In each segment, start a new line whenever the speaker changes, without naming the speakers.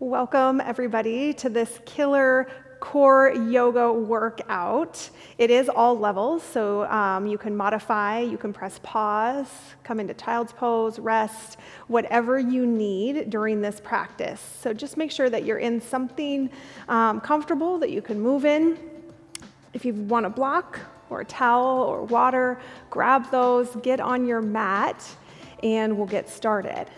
Welcome everybody to this killer core yoga workout. It is all levels, so you can modify, you can press pause, come into child's pose, rest, whatever you need during this practice. So just make sure that you're in something comfortable that you can move in. If you want a block or a towel or water, grab those, get on your mat, and we'll get started.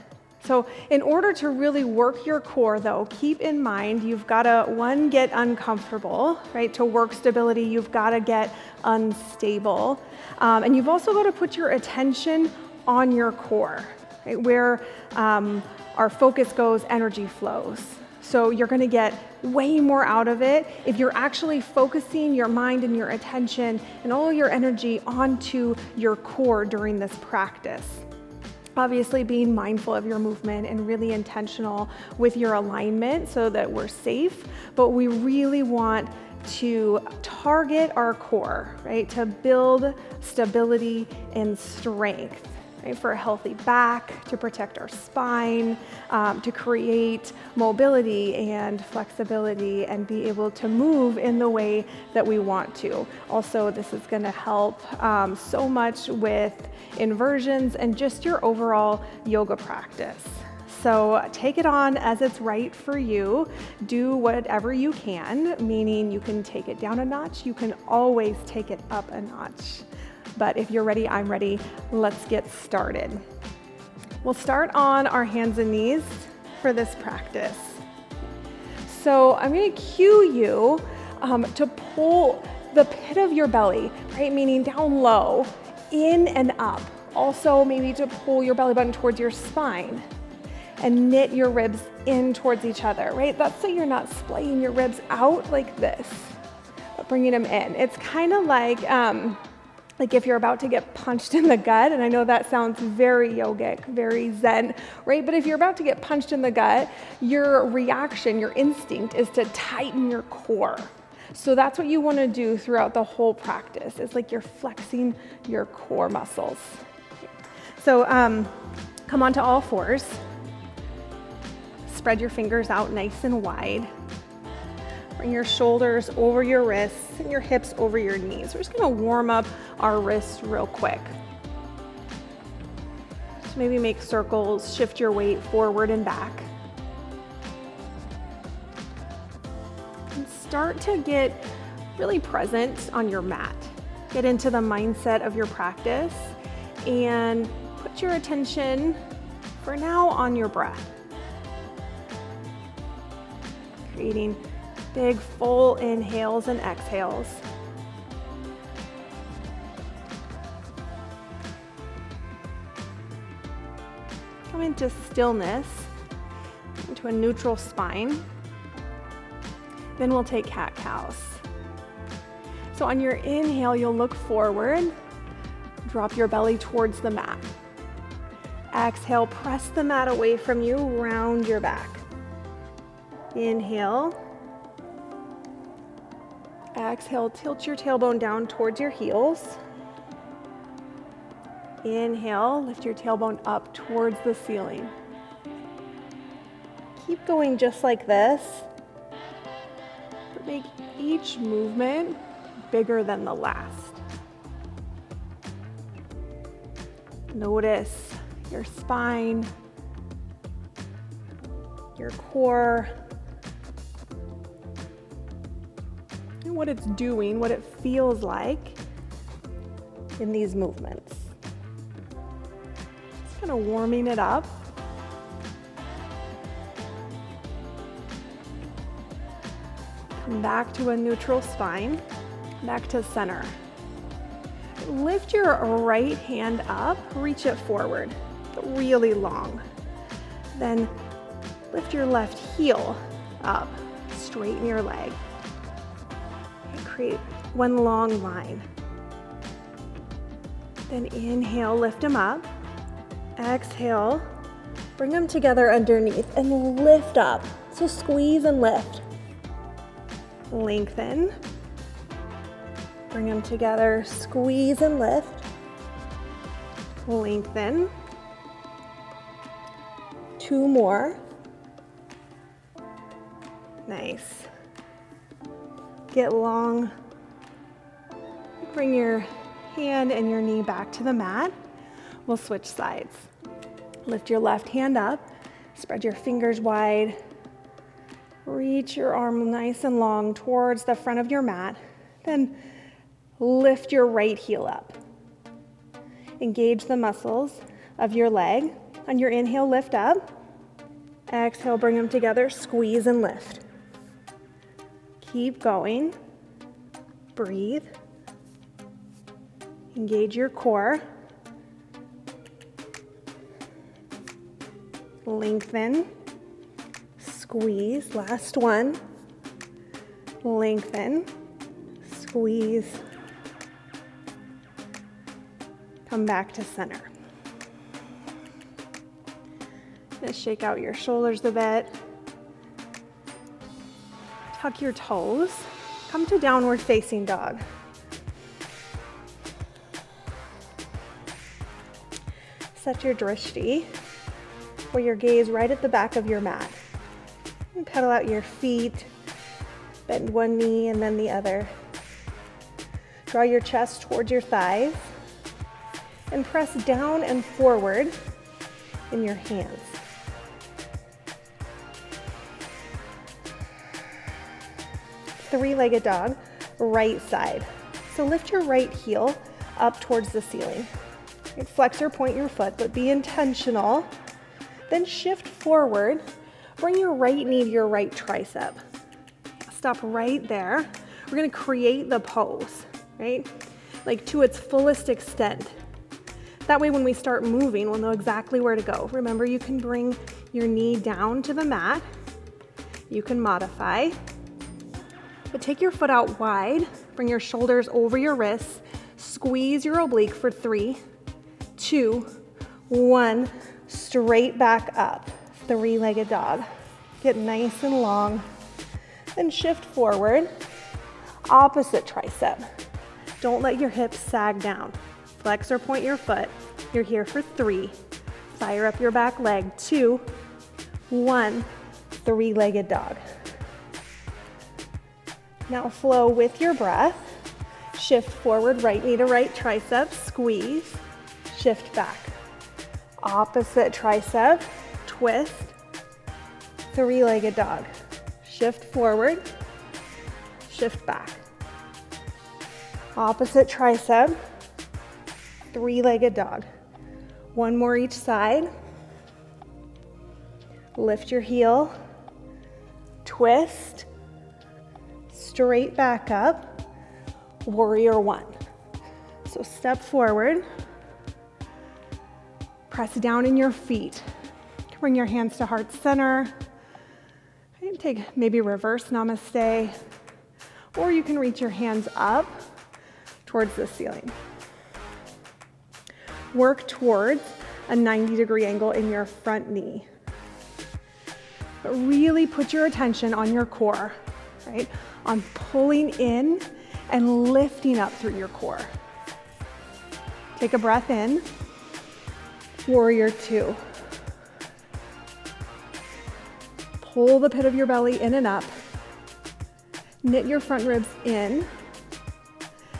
So in order to really work your core though, keep in mind you've got to, one, get uncomfortable, right? To work stability, you've got to get unstable. And you've also got to put your attention on your core, right? Where our focus goes, energy flows. So you're going to get way more out of it if you're actually focusing your mind and your attention and all your energy onto your core during this practice. Obviously being mindful of your movement and really intentional with your alignment so that we're safe, but we really want to target our core, right? To build stability and strength, right? For a healthy back, to protect our spine, to create mobility and flexibility and be able to move in the way that we want to. Also, this is going to help so much with inversions and just your overall yoga practice. So take it on as it's right for you. Do whatever you can, meaning you can take it down a notch. You can always take it up a notch. But if you're ready, I'm ready. Let's get started. We'll start on our hands and knees for this practice. So I'm going to cue you to pull the pit of your belly, right? Meaning down low, in and up. Also maybe to pull your belly button towards your spine and knit your ribs in towards each other, right? That's so you're not splaying your ribs out like this, but bringing them in. It's kind of like if you're about to get punched in the gut, and I know that sounds very yogic, very zen, right? But if you're about to get punched in the gut, your reaction, your instinct is to tighten your core. So that's what you want to do throughout the whole practice. It's like you're flexing your core muscles. So come onto all fours. Spread your fingers out nice and wide. Bring your shoulders over your wrists and your hips over your knees. We're just going to warm up our wrists real quick. Just maybe make circles, shift your weight forward and back. And start to get really present on your mat. Get into the mindset of your practice and put your attention for now on your breath. Creating big full inhales and exhales. Come into stillness, into a neutral spine. Then we'll take cat-cows. So on your inhale, you'll look forward, drop your belly towards the mat. Exhale, press the mat away from you, round your back. Inhale. Exhale, tilt your tailbone down towards your heels. Inhale, lift your tailbone up towards the ceiling. Keep going just like this, but make each movement bigger than the last. Notice your spine, your core, and what it's doing, what it feels like in these movements. Just kind of warming it up. Come back to a neutral spine, back to center. Lift your right hand up, reach it forward, really long. Then lift your left heel up, straighten your leg. Create one long line. Then inhale, lift them up. Exhale, bring them together underneath and lift up. So squeeze and lift. Lengthen. Bring them together, squeeze and lift. Lengthen. 2 more. Nice. Get long. Bring your hand and your knee back to the mat. We'll switch sides. Lift your left hand up, spread your fingers wide. Reach your arm nice and long towards the front of your mat. Then lift your right heel up. Engage the muscles of your leg. On your inhale, lift up. Exhale, bring them together, squeeze and lift. Keep going. Breathe. Engage your core. Lengthen. Squeeze. Last one. Lengthen. Squeeze. Come back to center. Just shake out your shoulders a bit. Tuck your toes. Come to downward facing dog. Set your drishti, or your gaze right at the back of your mat. And pedal out your feet. Bend one knee and then the other. Draw your chest towards your thighs. And press down and forward in your hands. Three-legged dog, right side. So lift your right heel up towards the ceiling. Flex or point your foot, but be intentional. Then shift forward. Bring your right knee to your right tricep. Stop right there. We're gonna create the pose, right? Like to its fullest extent. That way when we start moving, we'll know exactly where to go. Remember, you can bring your knee down to the mat. You can modify. But take your foot out wide, bring your shoulders over your wrists, squeeze your oblique for 3, 2, 1, straight back up, three-legged dog. Get nice and long, then shift forward, opposite tricep. Don't let your hips sag down. Flex or point your foot. You're here for 3, fire up your back leg, 2, 1, three-legged dog. Now flow with your breath. Shift forward, right knee to right tricep, squeeze, shift back. Opposite tricep, twist, three-legged dog. Shift forward, shift back. Opposite tricep, three-legged dog. One more each side. Lift your heel, twist, straight back up, warrior 1. So step forward, press down in your feet. Bring your hands to heart center. You can take maybe reverse namaste, or you can reach your hands up towards the ceiling. Work towards a 90-degree angle in your front knee. But really put your attention on your core, right? On pulling in and lifting up through your core. Take a breath in, warrior 2. Pull the pit of your belly in and up. Knit your front ribs in.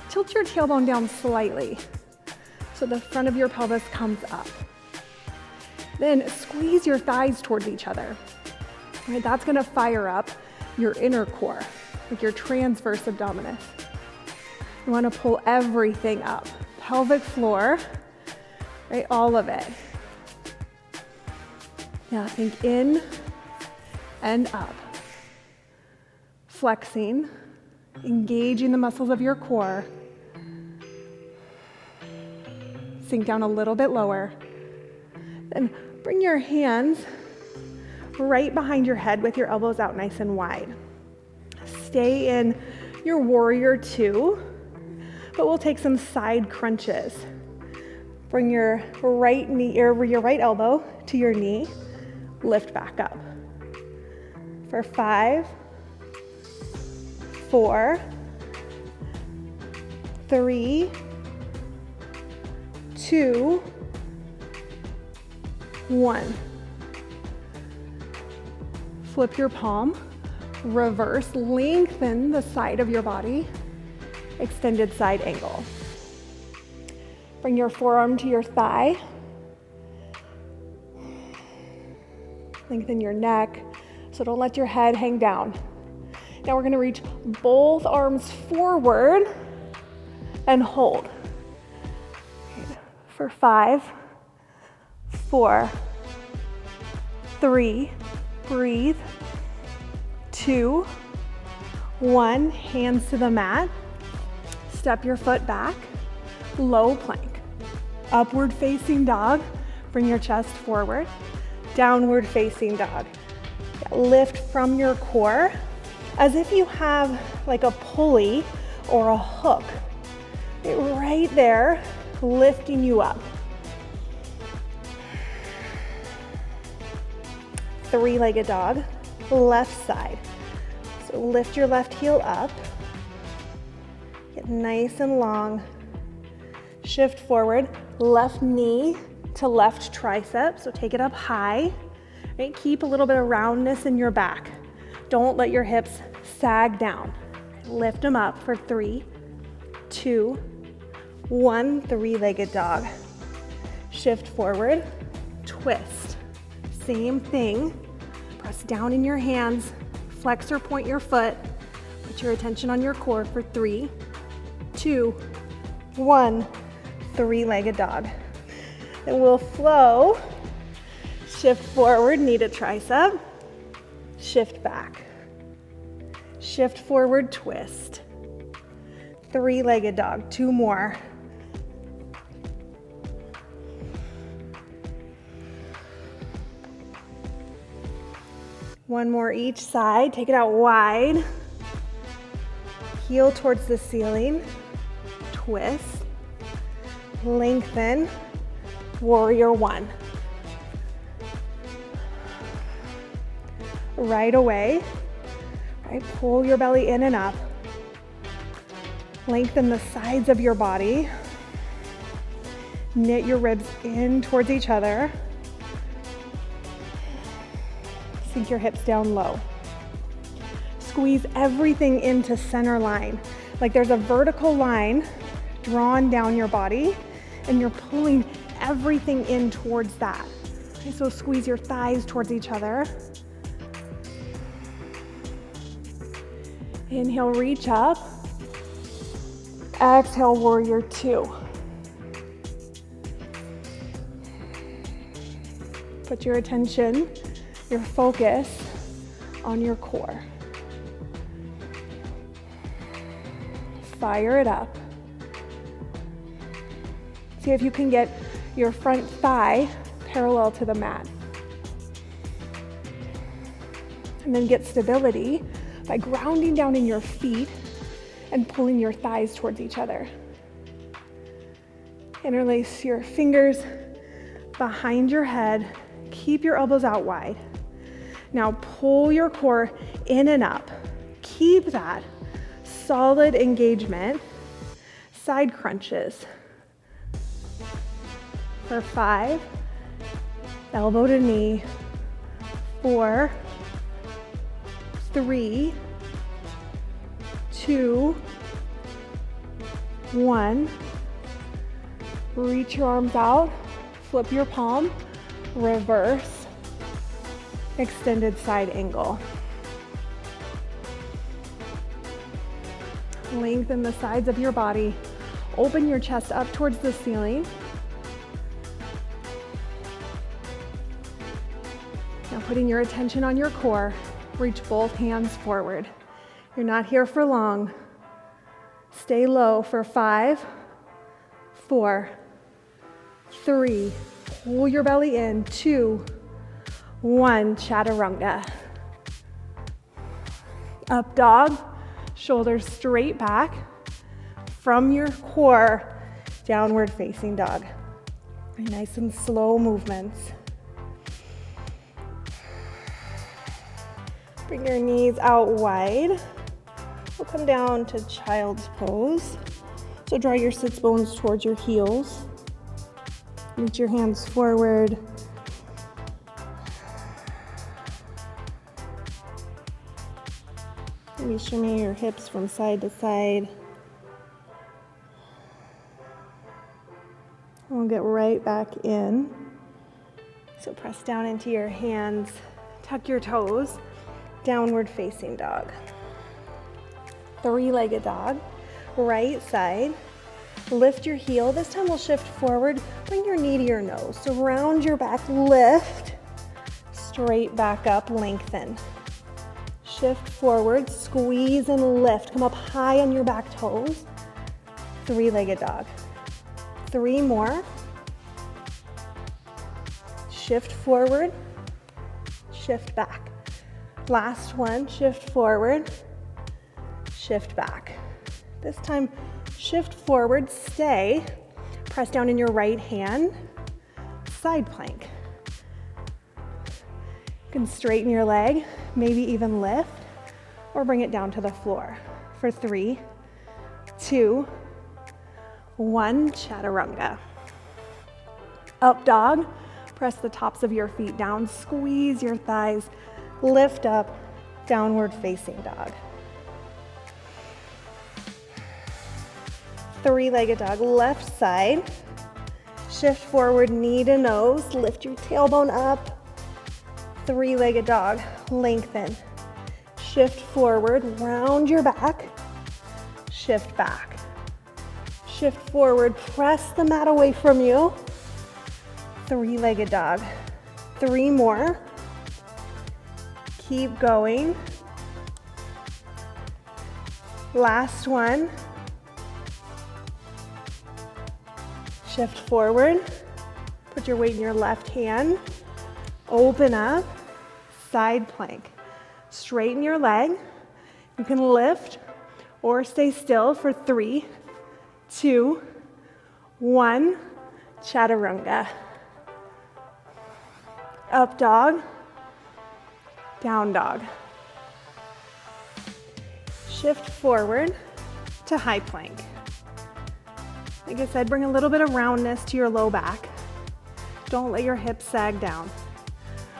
Tilt your tailbone down slightly so the front of your pelvis comes up. Then squeeze your thighs towards each other. Right, that's gonna fire up your inner core, like your transverse abdominis. You wanna pull everything up. Pelvic floor, right, all of it. Now think in and up. Flexing, engaging the muscles of your core. Sink down a little bit lower. Then bring your hands right behind your head with your elbows out nice and wide. Stay in your warrior 2, but we'll take some side crunches. Bring your right knee, or your right elbow to your knee. Lift back up. For 5, 4, 3, 2, 1. Flip your palm, reverse, lengthen the side of your body, extended side angle. Bring your forearm to your thigh. Lengthen your neck, so don't let your head hang down. Now we're gonna reach both arms forward and hold. Okay. For 5, 4, 3, breathe, 2, 1, hands to the mat. Step your foot back, low plank. Upward facing dog, bring your chest forward. Downward facing dog. Lift from your core as if you have like a pulley or a hook. Right there, lifting you up. Three-legged dog, left side. So lift your left heel up. Get nice and long. Shift forward, left knee to left tricep, so take it up high. Right? Keep a little bit of roundness in your back. Don't let your hips sag down. Lift them up for 3, 2, 1, three-legged dog. Shift forward, twist. Same thing. Press down in your hands, flex or point your foot. Put your attention on your core for 3, 2, 1, three-legged dog. And we'll flow, shift forward, knee to tricep, shift back. Shift forward, twist. Three-legged dog, 2 more. One more each side, take it out wide. Heel towards the ceiling, twist, lengthen. Warrior 1. Right away, right, pull your belly in and up. Lengthen the sides of your body. Knit your ribs in towards each other. Sink your hips down low. Squeeze everything into center line. Like there's a vertical line drawn down your body and you're pulling everything in towards that. Okay, so squeeze your thighs towards each other. Inhale, reach up. Exhale, warrior 2. Put your attention, your focus on your core. Fire it up. See if you can get your front thigh parallel to the mat. And then get stability by grounding down in your feet and pulling your thighs towards each other. Interlace your fingers behind your head. Keep your elbows out wide. Now pull your core in and up. Keep that solid engagement. Side crunches. For 5, elbow to knee. 4, 3, 2, 1. Reach your arms out, flip your palm, reverse, extended side angle. Lengthen the sides of your body. Open your chest up towards the ceiling. Now putting your attention on your core, reach both hands forward. You're not here for long. Stay low for 5, 4, 3, pull your belly in, 2, 1, chaturanga. Up dog, shoulders straight back. From your core, downward facing dog. Nice and slow movements. Bring your knees out wide. We'll come down to child's pose. So draw your sits bones towards your heels. Reach your hands forward. Maybe shimmy your hips from side to side. We'll get right back in. So press down into your hands, tuck your toes, downward facing dog. Three-legged dog, right side. Lift your heel. This time we'll shift forward. Bring your knee to your nose. So round your back, lift, straight back up, lengthen. Shift forward, squeeze and lift. Come up high on your back toes. Three-legged dog. Three more. Shift forward, shift back. Last one, shift forward, shift back. This time, shift forward, stay. Press down in your right hand, side plank. You can straighten your leg, maybe even lift, or bring it down to the floor. For 3, 2, 1, chaturanga. Up dog, press the tops of your feet down, squeeze your thighs, lift up, downward facing dog. Three-legged dog, left side. Shift forward, knee to nose, lift your tailbone up. Three-legged dog, lengthen. Shift forward, round your back, shift back. Shift forward, press the mat away from you. Three-legged dog. 3 more. Keep going. Last one. Shift forward. Put your weight in your left hand. Open up. Side plank. Straighten your leg. You can lift or stay still for 3, 2, 1. Chaturanga. Up dog, down dog. Shift forward to high plank. Like I said, bring a little bit of roundness to your low back. Don't let your hips sag down.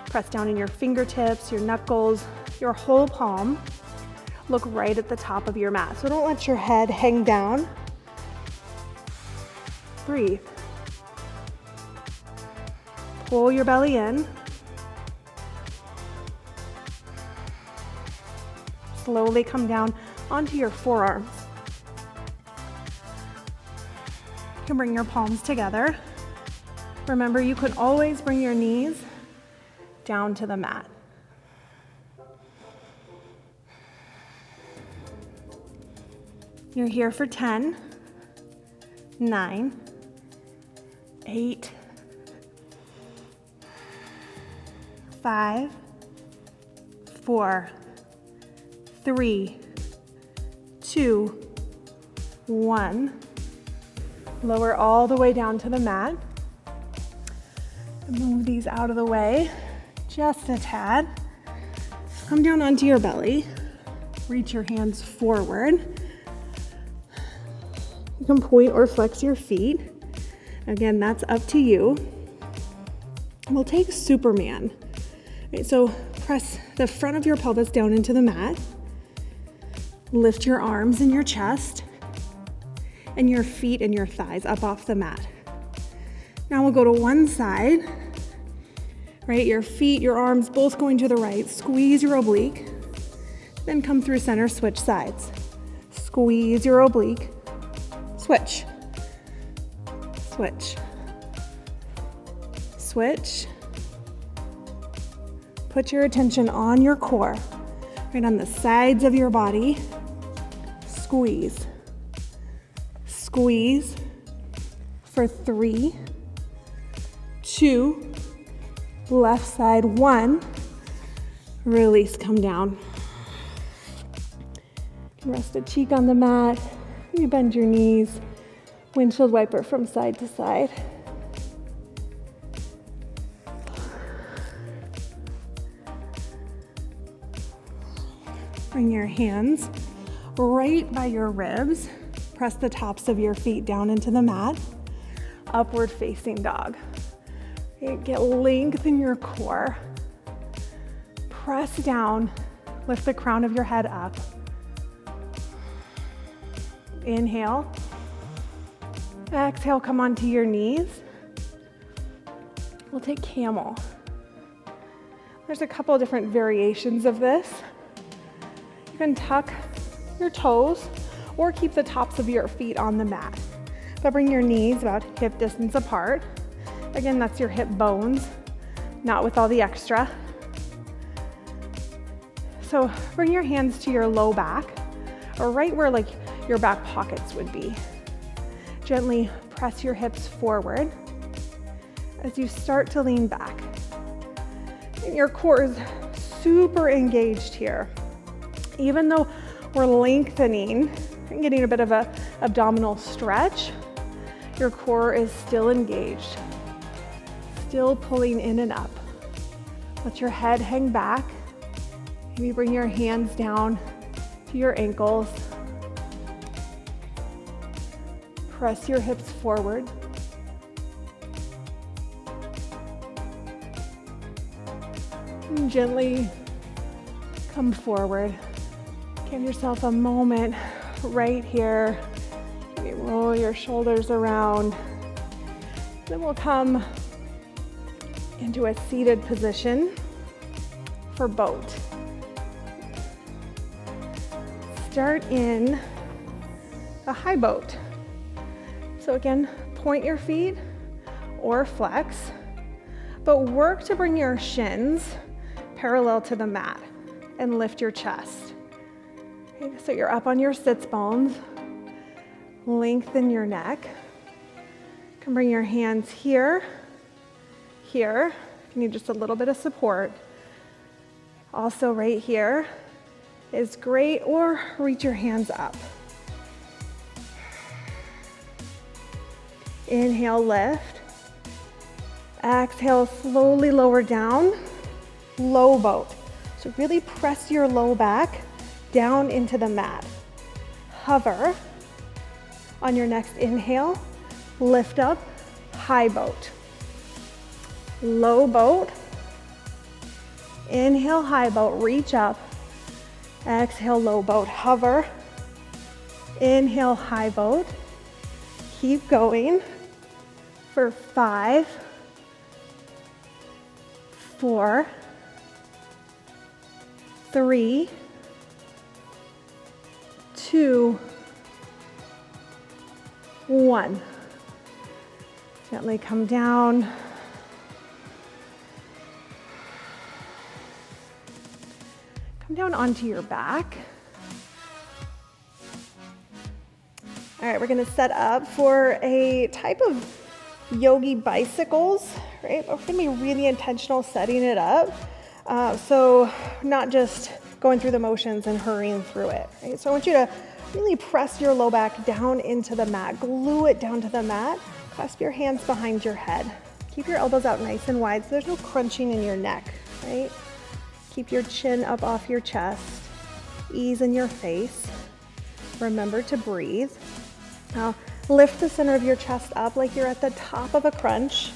Press down in your fingertips, your knuckles, your whole palm. Look right at the top of your mat. So don't let your head hang down. Breathe. Pull your belly in. Slowly come down onto your forearms. You can bring your palms together. Remember, you can always bring your knees down to the mat. You're here for 10, 9, 8, 5, 4, 3, 2, 1. Lower all the way down to the mat. Move these out of the way just a tad. Come down onto your belly. Reach your hands forward. You can point or flex your feet. Again, that's up to you. We'll take Superman. Right, so press the front of your pelvis down into the mat. Lift your arms and your chest and your feet and your thighs up off the mat. Now we'll go to one side, right? Your feet, your arms, both going to the right. Squeeze your oblique. Then come through center, switch sides. Squeeze your oblique. Switch. Switch. Switch. Put your attention on your core, right on the sides of your body. Squeeze. Squeeze for 3, 2, left side 1. Release, come down. Rest a cheek on the mat. You bend your knees. Windshield wiper from side to side. Bring your hands right by your ribs. Press the tops of your feet down into the mat. Upward facing dog. Okay, get length in your core. Press down. Lift the crown of your head up. Inhale. Exhale, come onto your knees. We'll take camel. There's a couple different variations of this. You can tuck your toes or keep the tops of your feet on the mat. But bring your knees about hip distance apart. Again, that's your hip bones, not with all the extra. So bring your hands to your low back, or right where like your back pockets would be. Gently press your hips forward as you start to lean back. And your core is super engaged here. Even though we're lengthening and getting a bit of an abdominal stretch, your core is still engaged, still pulling in and up. Let your head hang back. Maybe bring your hands down to your ankles. Press your hips forward. And gently come forward. Give yourself a moment right here. Maybe roll your shoulders around. Then we'll come into a seated position for boat. Start in a high boat. So again, point your feet or flex, but work to bring your shins parallel to the mat and lift your chest. Okay, so you're up on your sits bones. Lengthen your neck. You can bring your hands here, here. If you need just a little bit of support. Also right here is great, or reach your hands up. Inhale, lift. Exhale, slowly lower down. Low boat. So really press your low back down into the mat. Hover. On your next inhale, lift up, high boat. Low boat. Inhale, high boat, reach up. Exhale, low boat, hover. Inhale, high boat. Keep going for 5, 4, 3, 2, 1. Gently come down. Come down onto your back. All right, we're gonna set up for a type of yogi bicycles, right? But we're gonna be really intentional setting it up. So not just going through the motions and hurrying through it, right? So I want you to really press your low back down into the mat, glue it down to the mat, clasp your hands behind your head. Keep your elbows out nice and wide so there's no crunching in your neck, right? Keep your chin up off your chest, ease in your face. Remember to breathe. Now, lift the center of your chest up like you're at the top of a crunch,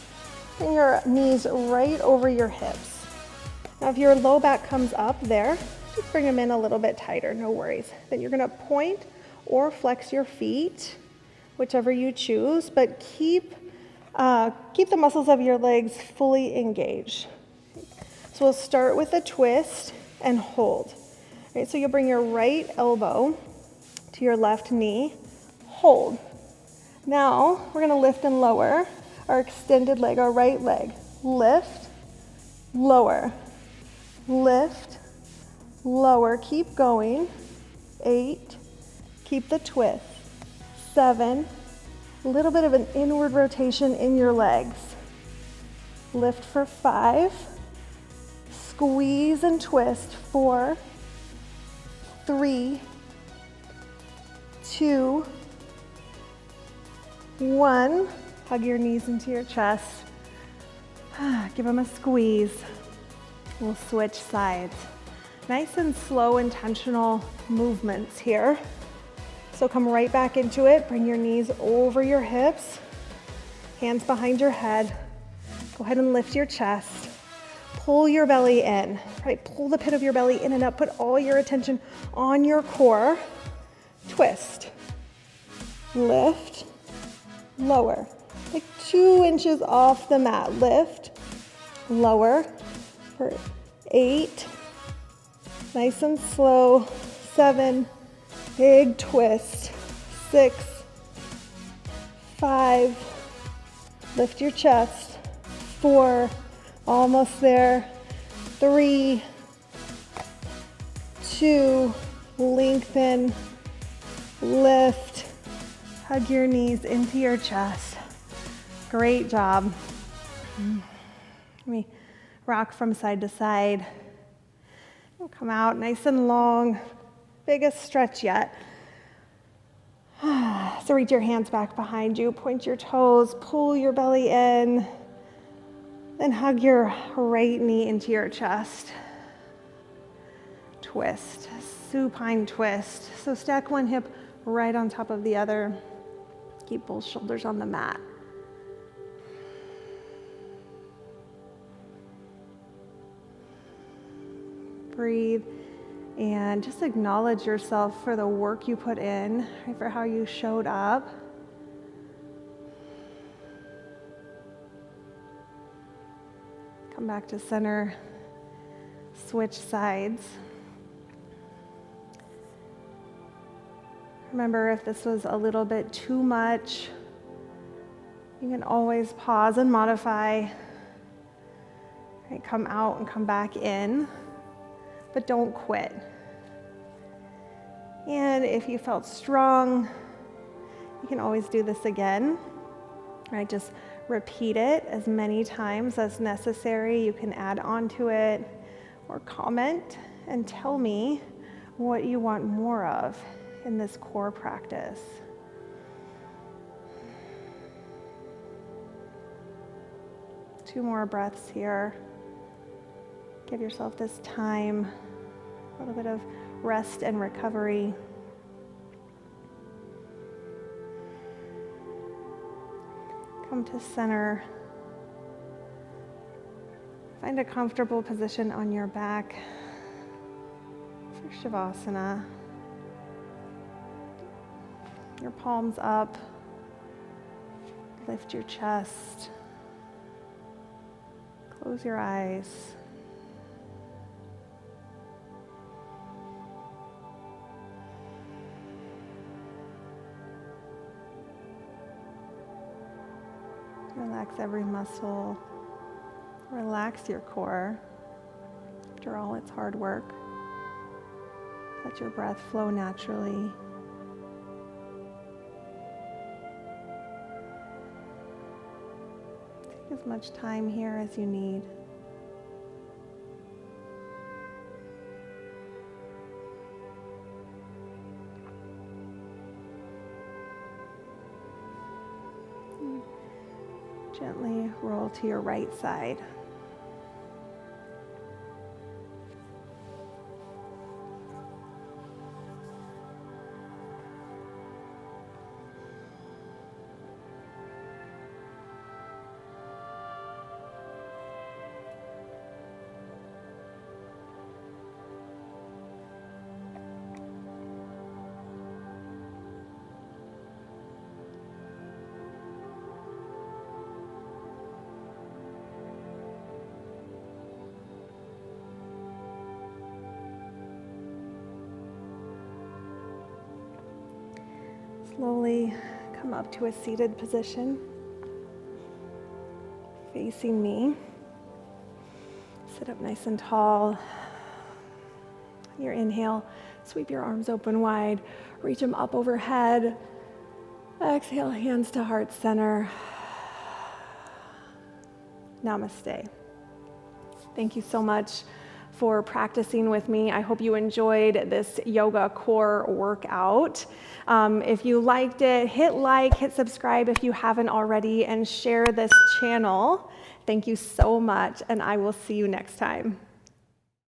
and your knees right over your hips. Now, if your low back comes up there, just bring them in a little bit tighter, no worries. Then you're gonna point or flex your feet, whichever you choose, but keep the muscles of your legs fully engaged. So we'll start with a twist and hold. Right, so you'll bring your right elbow to your left knee, hold. Now we're gonna lift and lower our extended leg, our right leg. Lift, lower, lift, lower, keep going. 8, keep the twist. 7, a little bit of an inward rotation in your legs. Lift for 5, squeeze and twist. 4, 3, 2, 1. Hug your knees into your chest. Give them a squeeze. We'll switch sides. Nice and slow, intentional movements here. So come right back into it. Bring your knees over your hips, hands behind your head. Go ahead and lift your chest. Pull your belly in, right? Pull the pit of your belly in and up. Put all your attention on your core. Twist. lift, lower. Like 2 inches off the mat. Lift, lower for 8. Nice and slow. 7. Big twist. 6. 5. Lift your chest. 4. Almost there. 3. 2. Lengthen. Lift. Hug your knees into your chest. Great job. Let me rock from side to side. Come out nice and long. Biggest stretch yet. So reach your hands back behind you. Point your toes. Pull your belly in. Then hug your right knee into your chest. Twist. Supine twist. So stack one hip right on top of the other. Keep both shoulders on the mat. Breathe and just acknowledge yourself for the work you put in, right, for how you showed up. Come back to center, switch sides. Remember, if this was a little bit too much, you can always pause and modify. Right, come out and come back in. But don't quit. And if you felt strong, you can always do this again. Right? Just repeat it as many times as necessary. You can add on to it or comment and tell me what you want more of in this core practice. Two more breaths here. Give yourself this time, a little bit of rest and recovery. Come to center. Find a comfortable position on your back for Shavasana. Your palms up. Lift your chest. Close your eyes. Relax every muscle. Relax your core. After all, it's hard work. Let your breath flow naturally. Take as much time here as you need. Gently roll to your right side. Slowly come up to a seated position, facing me. Sit up nice and tall. On your inhale, sweep your arms open wide, reach them up overhead. Exhale, hands to heart center. Namaste. Thank you so much for practicing with me. I hope you enjoyed this yoga core workout. If you liked it, hit like, hit subscribe if you haven't already, and share this channel. Thank you so much, and I will see you next time.